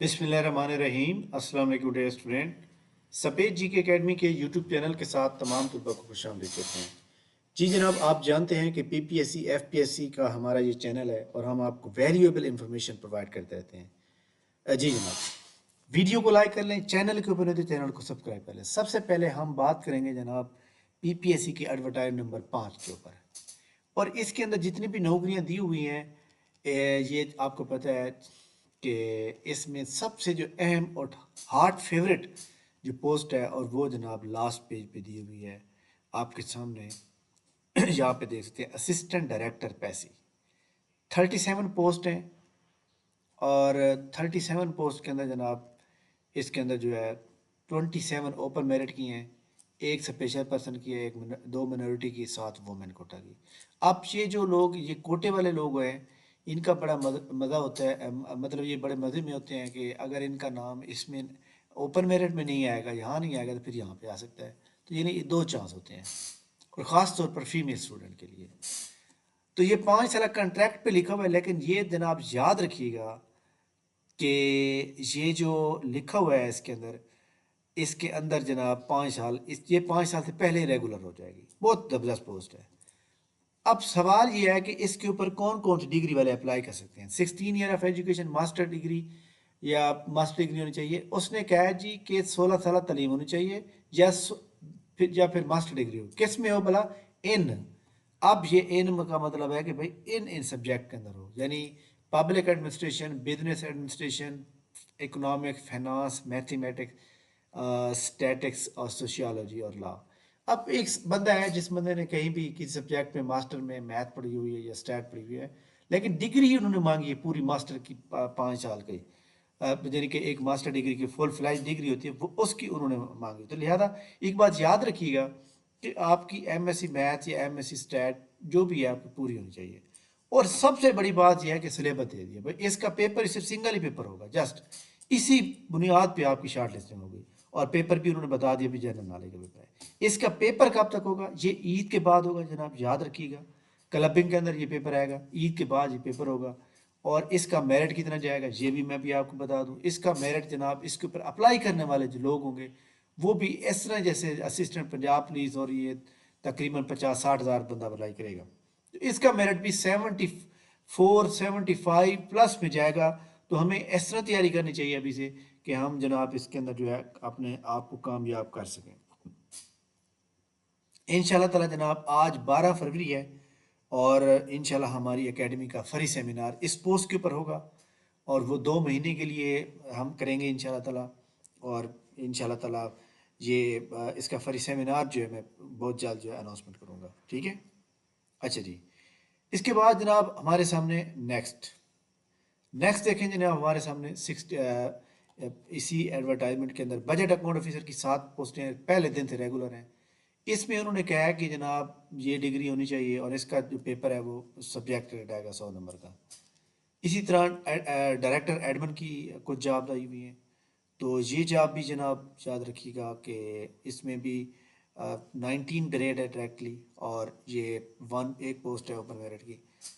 बिस्मिल्लाहिर्रहमानिर्रहीम। अस्सलाम वालेकुम डियर स्टूडेंट। सफ़ेद जी के अकेडमी के यूट्यूब चैनल के साथ तमाम तलबा को खुशामदीद कहते हैं। जी जनाब, आप जानते हैं कि पीपीएससी एफपीएससी का हमारा ये चैनल है और हम आपको वैल्यूएबल इंफॉर्मेशन प्रोवाइड करते रहते हैं। जी जनाब, वीडियो को लाइक कर लें, चैनल के ऊपर नहीं तो चैनल को सब्सक्राइब कर लें। सबसे पहले हम बात करेंगे जनाब पीपीएससी के एडवर्टाइज नंबर 5 के ऊपर। और इसके अंदर जितनी भी नौकरियां दी हुई हैं, ये आपको पता है कि इसमें सबसे जो अहम और हार्ट फेवरेट जो पोस्ट है, और वो जनाब लास्ट पेज पे दी हुई है आपके सामने। यहाँ पे देख सकते हैं, असिस्टेंट डायरेक्टर पैसी। 37 पोस्ट हैं और 37 पोस्ट के अंदर जनाब इसके अंदर जो है 27 ओपन मेरिट की हैं, एक स्पेशल पर्सन की है, दो मिनोरिटी की, 7 वुमेन कोटा की। अब ये जो लोग, ये कोटे वाले लोग हैं, इनका बड़ा मज़ा होता है, मतलब ये बड़े मज़े में होते हैं कि अगर इनका नाम इसमें ओपन मेरिट में नहीं आएगा, यहाँ नहीं आएगा, तो फिर यहाँ पे आ सकता है। तो यानी 2 चांस होते हैं, और ख़ास तौर पर फीमेल स्टूडेंट के लिए। तो ये 5 साल कॉन्ट्रैक्ट पे लिखा हुआ है, लेकिन ये जनाब याद रखिएगा कि ये जो लिखा हुआ है इसके अंदर जनाब 5 साल, ये 5 साल से पहले रेगुलर हो जाएगी। बहुत ज़बरदस्त पोस्ट है। अब सवाल ये है कि इसके ऊपर कौन कौन सी डिग्री वाले अप्लाई कर सकते हैं। 16 year of education, master degree या मास्टर डिग्री होनी चाहिए। उसने कहा है जी कि 16 साल तालीम होनी चाहिए, या फिर मास्टर डिग्री हो। किस में हो भला? इन। अब ये इन का मतलब है कि भाई इन सब्जेक्ट के अंदर हो, यानी public administration, business administration, economic, finance, mathematics, statics और सोशियोलॉजी और लॉ। अब एक बंदा है जिस बंदे ने कहीं भी किसी सब्जेक्ट में मास्टर में मैथ पढ़ी हुई है या स्टैट पढ़ी हुई है, लेकिन डिग्री ही उन्होंने मांगी है पूरी मास्टर की, 5 साल की, यानी कि एक मास्टर डिग्री की फुल फ्लैज डिग्री होती है, वो उसकी उन्होंने मांगी। तो लिहाजा एक बात याद रखिएगा कि आपकी एमएससी मैथ या एमएससी स्टैट जो भी है आपकी पूरी होनी चाहिए। और सबसे बड़ी बात यह है कि सिलेबस दे दिया भाई, इसका पेपर सिर्फ सिंगल ही पेपर होगा, जस्ट इसी बुनियाद पे आपकी शार्ट लिस्टिंग होगी। और पेपर भी उन्होंने बता दिया भी जनरल नॉलेज का पेपर है। इसका पेपर कब तक होगा? ये ईद के बाद होगा जनाब, याद रखिएगा। क्लबिंग के अंदर ये पेपर आएगा, ईद के बाद ये पेपर होगा। और इसका मेरिट कितना जाएगा ये भी मैं भी आपको बता दूं। इसका मेरिट जनाब, इसके ऊपर अप्लाई करने वाले जो लोग होंगे वो भी इस तरह, जैसे असिस्टेंट पंजाब पुलिस, और ये तकरीबन 50-60 हज़ार बंदा अप्लाई करेगा, तो इसका मेरिट भी 74-75 प्लस में जाएगा। तो हमें इस तरह तैयारी करनी चाहिए अभी से कि हम जनाब इसके अंदर जो है अपने आप को कामयाब कर सकें इंशाल्लाह ताला। जनाब आज 12 फरवरी है और इंशाल्लाह हमारी एकेडमी का फ्री सेमिनार इस पोस्ट के ऊपर होगा, और वो 2 महीने के लिए हम करेंगे इंशाल्लाह ताला। और इंशाल्लाह ताला ये इसका फ्री सेमिनार जो है मैं बहुत जल्द जो है अनाउंसमेंट करूँगा, ठीक है। अच्छा जी, इसके बाद जनाब हमारे सामने नेक्स्ट देखें जनाब, हमारे सामने इसी एडवर्टाइजमेंट के अंदर बजट अकाउंट ऑफिसर की 7 पोस्टें पहले दिन से रेगुलर हैं। इसमें उन्होंने कहा है कि जनाब ये डिग्री होनी चाहिए, और इसका जो पेपर है वो सब्जेक्ट रेट आएगा 100 नंबर का। इसी तरह डायरेक्टर एडमिन की कुछ जॉब आई हुई हैं, तो ये जॉब भी जनाब याद रखिएगा कि इसमें भी 19 ग्रेड है डायरेक्टली, और ये एक पोस्ट है ओपन मेरिट की,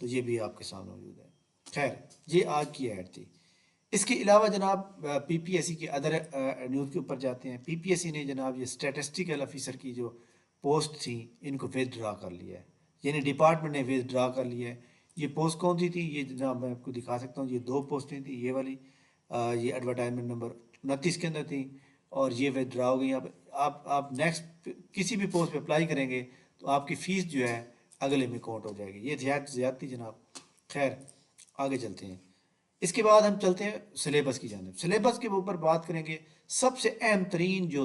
तो ये भी आपके सामने मौजूद है। खैर, ये आज की ऐड थी। इसके अलावा जनाब पीपीएससी के अदर न्यूज़ के ऊपर जाते हैं। पीपीएससी ने जनाब ये स्टैटिस्टिकल ऑफिसर की जो पोस्ट थी इनको विदड्रा कर लिया है, यानी डिपार्टमेंट ने विदड्रा कर लिया है। ये पोस्ट कौन सी थी? ये जनाब मैं आपको दिखा सकता हूँ, ये 2 पोस्टें थी। ये वाली ये एडवर्टाइजमेंट नंबर 29 के अंदर थी, और ये विदड्रा हो गई। अब आप नेक्स्ट किसी भी पोस्ट पे अप्लाई करेंगे तो आपकी फ़ीस जो है अगले में काउंट हो जाएगी। ये ज़्यादती जनाब। खैर, आगे चलते हैं। इसके बाद हम चलते हैं सिलेबस की जानिब। सिलेबस के ऊपर बात करेंगे। सबसे अहम तरीन जो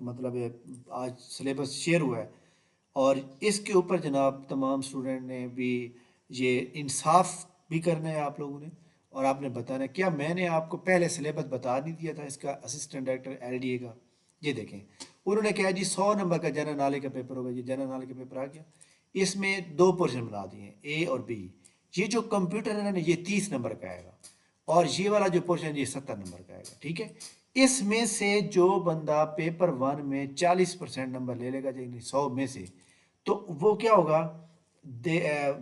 मतलब है आज सिलेबस शेयर हुआ है, और इसके ऊपर जनाब तमाम स्टूडेंट ने भी ये इंसाफ भी करना है आप लोगों ने, और आपने बताना है। क्या मैंने आपको पहले सिलेबस बता नहीं दिया था इसका, असिस्टेंट डायरेक्टर एलडीए का? ये देखें, उन्होंने कहा जी 100 नंबर का जनरल नॉलेज का पेपर होगा। ये जनरल नॉलेज का पेपर आ गया। इसमें 2 पोर्शन बना दिए, ए और बी। ये जो कंप्यूटर है ना, ये 30 नंबर का आएगा, और ये वाला जो पोर्शन ये 70 नंबर का आएगा, ठीक है। इसमें से जो बंदा पेपर 1 में 40% नंबर ले लेगा, यानी 100 में से, तो वो क्या होगा, they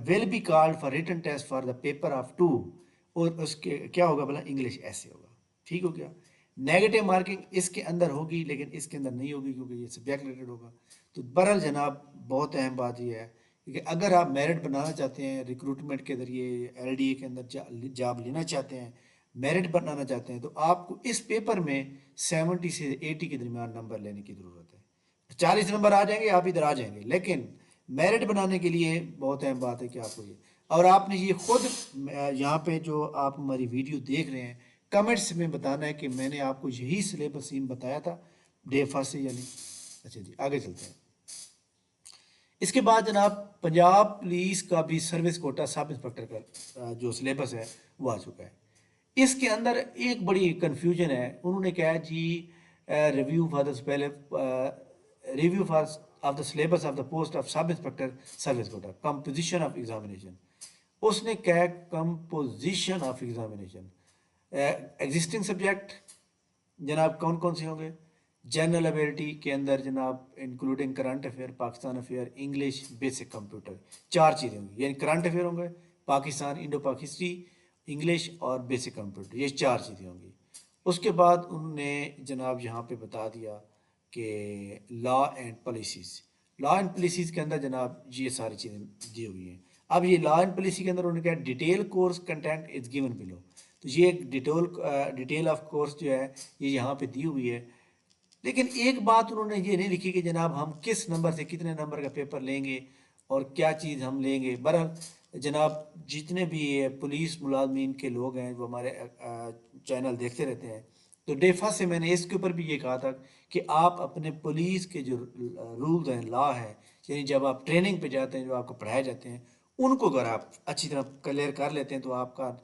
will be called for written test for the paper of 2। और उसके क्या होगा भला? इंग्लिश ऐसे होगा। ٹھیک ہو گیا. نیگیٹو مارکنگ اس کے اندر ہوگی لیکن اس کے اندر نہیں ہوگی کیونکہ یہ سبجیکٹ ریلیٹڈ ہوگا. تو بہرحال جناب بہت اہم بات یہ ہے کہ اگر آپ میرٹ بنانا چاہتے ہیں ریکروٹمنٹ کے ذریعے ایل ڈی اے کے اندر جاب لینا چاہتے ہیں, میرٹ بنانا چاہتے ہیں, تو آپ کو اس پیپر میں 70 سے 80 کے درمیان نمبر لینے کی ضرورت ہے. 40 نمبر آ جائیں گے آپ ادھر آ جائیں گے, لیکن میرٹ بنانے کے لیے بہت اہم بات ہے کہ آپ کو یہ, اور آپ نے یہ خود یہاں پہ جو آپ ہماری ویڈیو دیکھ رہے ہیں کمنٹس میں بتانا ہے کہ میں نے آپ کو یہی سلیبس سیم بتایا تھا ڈے فرسٹ سے یا نہیں. اچھا جی آگے چلتے ہیں. اس کے بعد جناب پنجاب پولیس کا بھی سروس کوٹا سب انسپکٹر کا جو سلیبس ہے وہ آ چکا ہے. اس کے اندر ایک بڑی کنفیوژن ہے. انہوں نے کہا جی ریویو فار دا پہلے review for of the syllabus of the post of sub inspector service quota composition of examination. اس نے کہا composition of examination existing subject جناب کون کون سے ہوں گے. جنرل ابیلٹی کے اندر جناب including current affair, Pakistan affair, English, basic computer, 4 چیزیں ہوں گی. یعنی کرنٹ افیئر ہوں گے, پاکستان, انڈو پاک ہسٹری, انگلش اور بیسک کمپیوٹر, یہ 4 چیزیں ہوں گی. اس کے بعد انہوں نے جناب یہاں پہ بتا دیا کہ law and policies. Law and policies کے اندر جناب یہ ساری چیزیں دی ہوئی ہیں. اب یہ لا اینڈ پالیسی کے اندر انہوں نے کہا detail course content is given below. تو یہ ایک ڈیٹیل آف کورس جو ہے یہ یہاں پہ دی ہوئی ہے. لیکن ایک بات انہوں نے یہ نہیں لکھی کہ جناب ہم کس نمبر سے کتنے نمبر کا پیپر لیں گے اور کیا چیز ہم لیں گے. بہرحال جناب جتنے بھی پولیس ملازمین کے لوگ ہیں وہ ہمارے چینل دیکھتے رہتے ہیں, تو ڈے فرسٹ سے میں نے اس کے اوپر بھی یہ کہا تھا کہ آپ اپنے پولیس کے جو رولز ہیں, لا ہے, یعنی جب آپ ٹریننگ پہ جاتے ہیں, جو آپ کو پڑھائے جاتے ہیں, ان کو اگر آپ اچھی طرح کلیئر کر لیتے ہیں تو آپ کا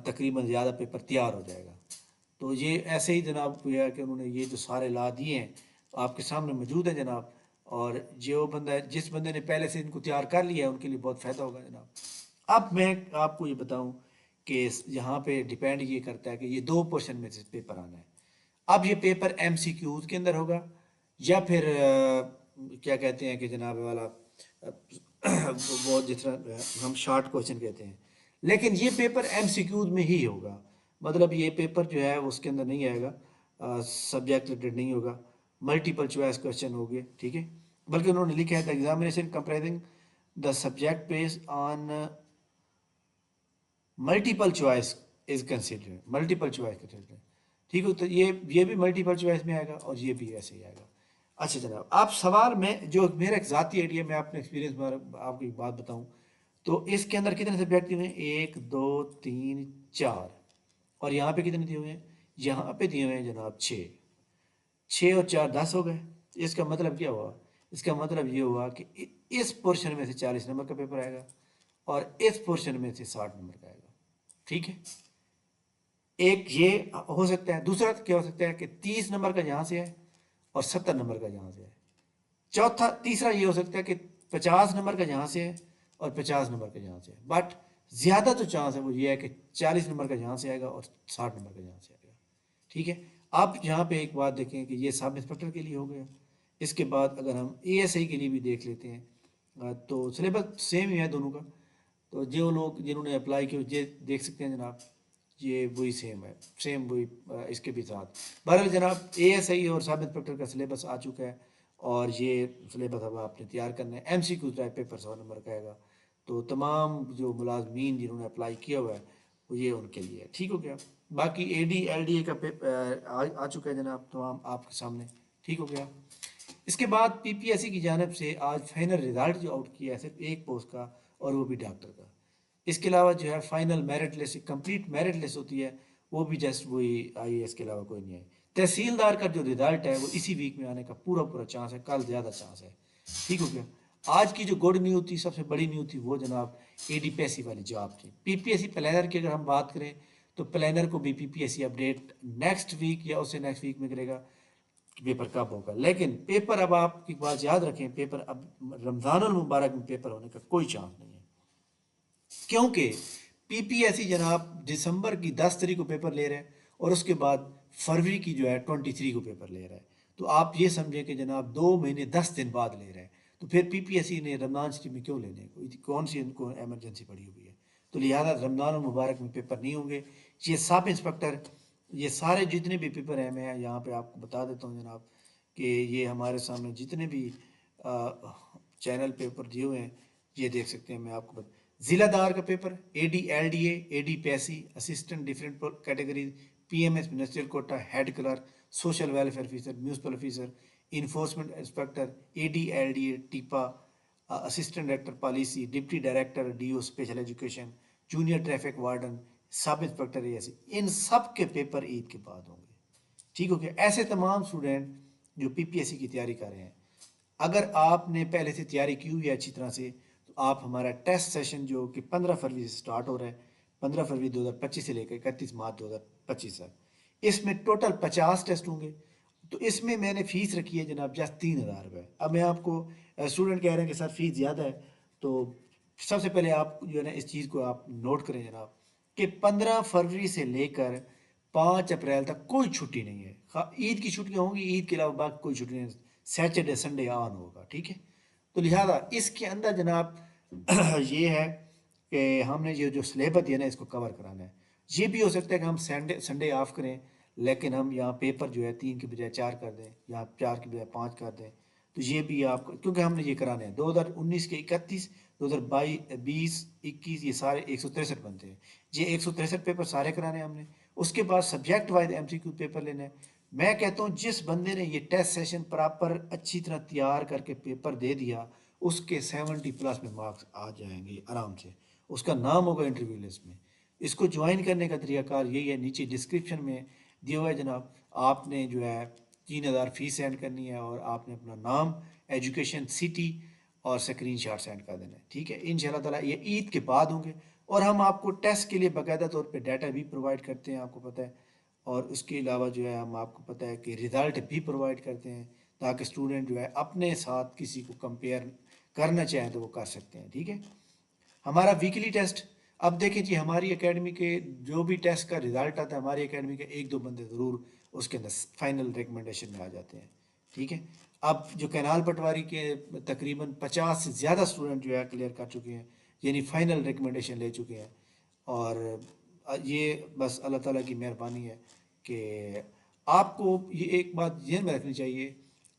تقریباً زیادہ پیپر تیار ہو جائے گا. تو یہ ایسے ہی جناب ہے کہ انہوں نے یہ جو سارے لا دیے ہیں آپ کے سامنے موجود ہیں جناب, اور جو بندہ جس بندے نے پہلے سے ان کو تیار کر لیا ہے ان کے لیے بہت فائدہ ہوگا جناب. اب میں آپ کو یہ بتاؤں کہ یہاں پہ ڈیپینڈ یہ کرتا ہے کہ یہ 2 پورشن میں سے پیپر آنا ہے. اب یہ پیپر ایم سی کیوز کے اندر ہوگا یا پھر کیا کہتے ہیں کہ جناب والا وہ جس طرح ہم شارٹ کوشچن کہتے ہیں, لیکن یہ پیپر ایم سی کیوز میں ہی ہوگا. مطلب یہ پیپر جو ہے اس کے اندر نہیں آئے گا, سبجیکٹ ریلیٹڈ نہیں ہوگا, ملٹیپل چوائس کوشچن ہوگے, ٹھیک ہے. بلکہ انہوں نے لکھا ہے examination comprising the subject based on multiple choice is considered, multiple choice considered, ٹھیک ہے. تو یہ بھی ملٹیپل چوائس میں آئے گا اور یہ بھی ایسے ہی آئے گا. اچھا جناب آپ سوال میں جو میرا ایک ذاتی آئیڈیا میں اپنے ایکسپیرینس میں آپ کو ایک بات بتاؤں تو اس کے اندر کتنے سبجیکٹ دیے ہوئے ہیں 1 2 3 4 اور یہاں پہ کتنے دیے ہوئے ہیں, یہاں پہ دیے ہوئے ہیں جناب 6 اور 4 10 ہو گئے. اس کا مطلب کیا ہوا, اس کا مطلب یہ ہوا کہ اس پورشن میں سے 40 نمبر کا پیپر آئے گا اور اس پورشن میں سے 60 نمبر کا آئے گا, ٹھیک ہے. ایک یہ ہو سکتا ہے. دوسرا کیا ہو سکتا ہے کہ 30 نمبر کا یہاں سے ہے اور 70 نمبر کا یہاں سے ہے. تیسرا یہ ہو سکتا ہے کہ 50 نمبر کا یہاں سے ہے اور 50 نمبر کا یہاں سے ہے. بٹ زیادہ جو چانس ہے وہ یہ ہے کہ 40 نمبر کا یہاں سے آئے گا اور 60 نمبر کا یہاں سے آئے گا, ٹھیک ہے. آپ یہاں پہ ایک بات دیکھیں کہ یہ سب انسپکٹر کے لیے ہو گیا. اس کے بعد اگر ہم اے ایس آئی کے لیے بھی دیکھ لیتے ہیں تو سلیبس سیم ہی ہے دونوں کا. تو جو لوگ جنہوں نے اپلائی کیا یہ دیکھ سکتے ہیں جناب, یہ وہی سیم ہے, سیم وہی اس کے بھی ساتھ. بہرحال جناب اے ایس آئی اور سب انسپکٹر کا سلیبس آ چکا ہے اور یہ سلیبس اب آپ نے تیار کرنا ہے. ایم سی کیو ٹائپ پیپر 100 نمبر کا آئے گا. تو تمام جو ملازمین جنہوں نے اپلائی کیا ہوا ہے وہ یہ ان کے لیے ہے, ٹھیک ہو گیا. باقی اے ڈی ایل ڈی اے کا آ چکا ہے جناب تمام آپ کے سامنے, ٹھیک ہو گیا. اس کے بعد پی پی ایس سی کی جانب سے آج فائنل رزلٹ جو آؤٹ کیا ہے صرف ایک پوسٹ کا اور وہ بھی ڈاکٹر کا. اس کے علاوہ جو ہے final merit list, complete merit list ہوتی ہے وہ بھی جسٹ وہی آئی ہے, اس کے علاوہ کوئی نہیں آئی. تحصیلدار کا جو رزلٹ ہے وہ اسی ویک میں آنے کا پورا چانس ہے, کل زیادہ چانس ہے, ٹھیک ہو گیا. آج کی جو گڈ نیوز تھی, سب سے بڑی نیوز تھی وہ جناب اے ڈی پی ایس سی والی جاب تھی. پی پی ایس سی پلانر کی اگر ہم بات کریں تو پلانر کو بھی P P S C update next week یا اس سے نیکسٹ ویک میں کرے گا پیپر کب ہوگا. لیکن پیپر اب آپ کی بات یاد رکھیں, پیپر اب رمضان المبارک میں پیپر ہونے کا کوئی چانس نہیں ہے, کیونکہ پی پی ایس سی جناب دسمبر کی 10 تاریخ کو پیپر لے رہے ہیں اور اس کے بعد فروری کی جو ہے 23 کو پیپر لے رہا ہے. تو آپ یہ سمجھیں کہ جناب 2 مہینے 10 دن بعد لے رہے ہیں. تو پھر پی پی ایس سی نے رمضان شریف میں کیوں لینے, کون سی ان کو ایمرجنسی پڑی ہوئی ہے. تو لہٰذا رمضان المبارک میں پیپر نہیں ہوں گے. یہ سب انسپکٹر ये सारे जितने भी पेपर हैं, मैं यहाँ पे आपको बता देता हूँ जनाब कि ये हमारे सामने जितने भी चैनल पेपर दिए हुए हैं, ये देख सकते हैं। मैं आपको जिलादार का पेपर, एडी एलडीए, एडी पैसी, assistant different category, PMS ministerial quota, head clerk, social welfare officer, municipal officer, enforcement inspector, AD LDA, TEPA, assistant director policy, deputy director DO special education, junior traffic warden, sub inspector ऐसे, इन सब के paper Eid के बाद होंगे। ठीक हो गया। ऐसे तमाम स्टूडेंट जो पीपीएससी की तैयारी कर रहे हैं, अगर आपने पहले से तैयारी की हुई है अच्छी तरह से, तो आप हमारा टेस्ट सेशन जो कि 15 फरवरी से स्टार्ट हो रहा है, 15 फरवरी 2025 से लेकर 31 मार्च 2025 तक, इसमें टोटल 50 टेस्ट होंगे। तो इसमें मैंने फ़ीस रखी है जनाब जस्ट 3,000 रुपये। अब मैं आपको, स्टूडेंट कह रहे हैं कि सर फ़ीस ज़्यादा है, तो सबसे पहले आप जो है ना इस चीज़ को आप नोट करें जनाब कि 15 फरवरी से लेकर 5 अप्रैल तक कोई छुट्टी नहीं है। ईद की छुट्टियां होंगी, ईद के अलावा बाकी कोई छुट्टी नहीं है। सैटरडे संडे ऑन होगा, ठीक है। तो लिहाजा इसके अंदर जनाब ये है कि हमने ये जो सिलेबस दिया ना इसको कवर कराना है। ये भी हो सकता है कि हम संडे संडे ऑफ करें, लेकिन हम यहाँ पेपर जो है 3 के बजाय 4 कर दें, या 4 के बजाय 5 कर दें। तो ये भी आपको, क्योंकि हमने ये कराने हैं 2019 के 31, 2022, 20, 21, ये सारे 163 बनते हैं। ये 163 पेपर सारे कराने हैं हमने। उसके बाद सब्जेक्ट वाइज एमसीक्यू पेपर लेने हैं। मैं कहता हूँ जिस बंदे ने ये टेस्ट सेशन प्रॉपर अच्छी तरह तैयार करके पेपर दे दिया, उसके 70+ में मार्क्स आ जाएंगे आराम से, उसका नाम होगा इंटरव्यू लिस्ट में। इसको ज्वाइन करने का तरीकाकार यही है, नीचे डिस्क्रिप्शन में दिया हुआ है जनाब। आपने जो है 3,000 फीस सेंड करनी है, और आपने अपना नाम, एजुकेशन, सिटी और स्क्रीनशॉट सेंड कर देना है, ठीक है। इंशाल्लाह ताला ये ईद के बाद होंगे। और हम आपको टेस्ट के लिए बाकायदा तौर पे डाटा भी प्रोवाइड करते हैं, आपको पता है। और उसके अलावा जो है हम आपको पता है कि रिज़ल्ट भी प्रोवाइड करते हैं, ताकि स्टूडेंट जो है अपने साथ किसी को कंपेयर करना चाहें तो वो कर सकते हैं, ठीक है। हमारा वीकली टेस्ट, अब देखें जी हमारी एकेडमी के जो भी टेस्ट का रिजल्ट आता है, हमारी एकेडमी के 1-2 बंदे ज़रूर उसके अंदर फाइनल रिकमेंडेशन में आ जाते हैं, ठीक है। अब जो कैनाल पटवारी के तकरीबन 50 से ज़्यादा स्टूडेंट जो है क्लियर कर चुके हैं, यानी फाइनल रिकमेंडेशन ले चुके हैं। और ये बस अल्लाह ताला की मेहरबानी है कि आपको ये एक बात ध्यान में रखनी चाहिए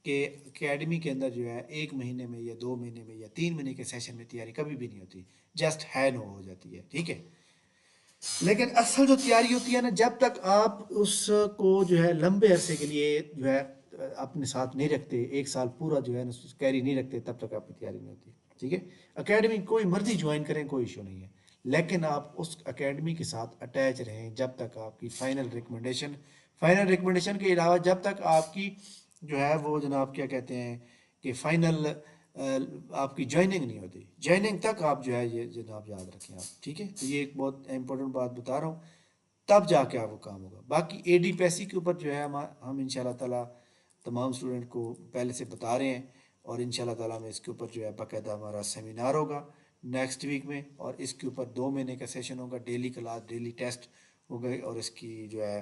कि एकेडमी के अंदर जो है 1 महीने में या 2 महीने में या 3 महीने के सेशन में तैयारी कभी भी नहीं होती, जस्ट है नो हो जाती है, ठीक है। लेकिन असल जो तैयारी होती है ना, जब तक आप उसको जो है लंबे अरसे के लिए जो है अपने साथ नहीं रखते, 1 साल पूरा जो है ना कैरी नहीं रखते, तब तक आपकी तैयारी नहीं होती, ठीक है। एकेडमी कोई मर्जी ज्वाइन करें, कोई इशू नहीं है, लेकिन आप उस एकेडमी के साथ अटैच रहें जब तक आपकी फाइनल रिकमेंडेशन के अलावा जब तक आपकी जो है वो जनाब क्या कहते हैं कि फाइनल आपकी ज्वाइनिंग नहीं होती, ज्वाइनिंग तक आप जो है ये जनाब याद रखें आप, ठीक है। तो ये एक बहुत इंपॉर्टेंट बात बता रहा हूँ, तब जाके आपको काम होगा। बाकी एडी पैसी के ऊपर जो है हम इंशाल्लाह ताला तमाम स्टूडेंट को पहले से बता रहे हैं, और इंशाल्लाह ताला में इसके ऊपर जो है बाकायदा हमारा सेमिनार होगा नेक्स्ट वीक में, और इसके ऊपर 2 महीने का सेशन होगा, डेली क्लास, डेली टेस्ट हो गए, और इसकी जो है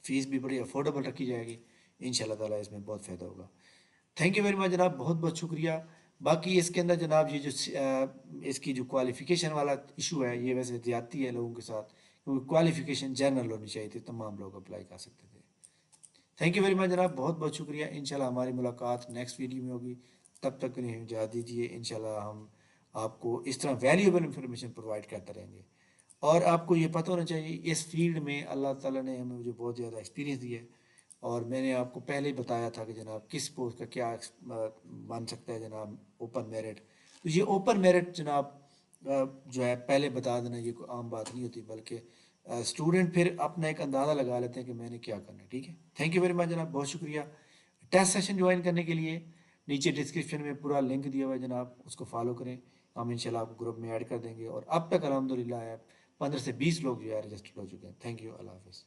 फ़ीस भी बड़ी अफोर्डेबल रखी जाएगी। इंशाल्लाह ताला इसमें बहुत फ़ायदा होगा। थैंक यू वेरी मच जनाब, बहुत बहुत शुक्रिया। बाकी इसके अंदर जनाब ये जो इसकी जो क्वालिफ़िकेशन वाला इशू है, ये वैसे ज़्यादती है लोगों के साथ, क्योंकि क्वालिफ़िकेशन जनरल होनी चाहिए थी, तमाम लोग अप्लाई कर सकते थे। थैंक यू वेरी मच जनाब, बहुत बहुत शुक्रिया। इंशाल्लाह हमारी मुलाकात नेक्स्ट वीडियो में होगी, तब तक इन्हें इजाज़त दीजिए। इंशाल्लाह हम आपको इस तरह वैल्यूएबल इंफॉर्मेशन प्रोवाइड करते रहेंगे। और आपको ये पता होना चाहिए इस फील्ड में अल्लाह ताला ने हमें मुझे बहुत ज़्यादा एक्सपीरियंस दिया है, और मैंने आपको पहले ही बताया था कि जनाब किस पोस्ट का क्या बन सकता है जनाब, ओपन मेरिट। तो ये ओपन मेरिट जनाब जो है पहले बता देना, ये कोई आम बात नहीं होती, बल्कि स्टूडेंट फिर अपना एक अंदाज़ा लगा लेते हैं कि मैंने क्या करना है, ठीक है। थैंक यू वेरी मच जनाब, बहुत शुक्रिया। टेस्ट सेशन ज्वाइन करने के लिए नीचे डिस्क्रिप्शन में पूरा लिंक दिया हुआ है जनाब, उसको फॉलो करें, हम इंशाल्लाह आपको ग्रुप में ऐड कर देंगे। और अब तक अल्हम्दुलिल्लाह 15 से 20 लोग जो है रजिस्टर्ड हो चुके हैं। थैंक यू, अल्लाह हाफ़िज़।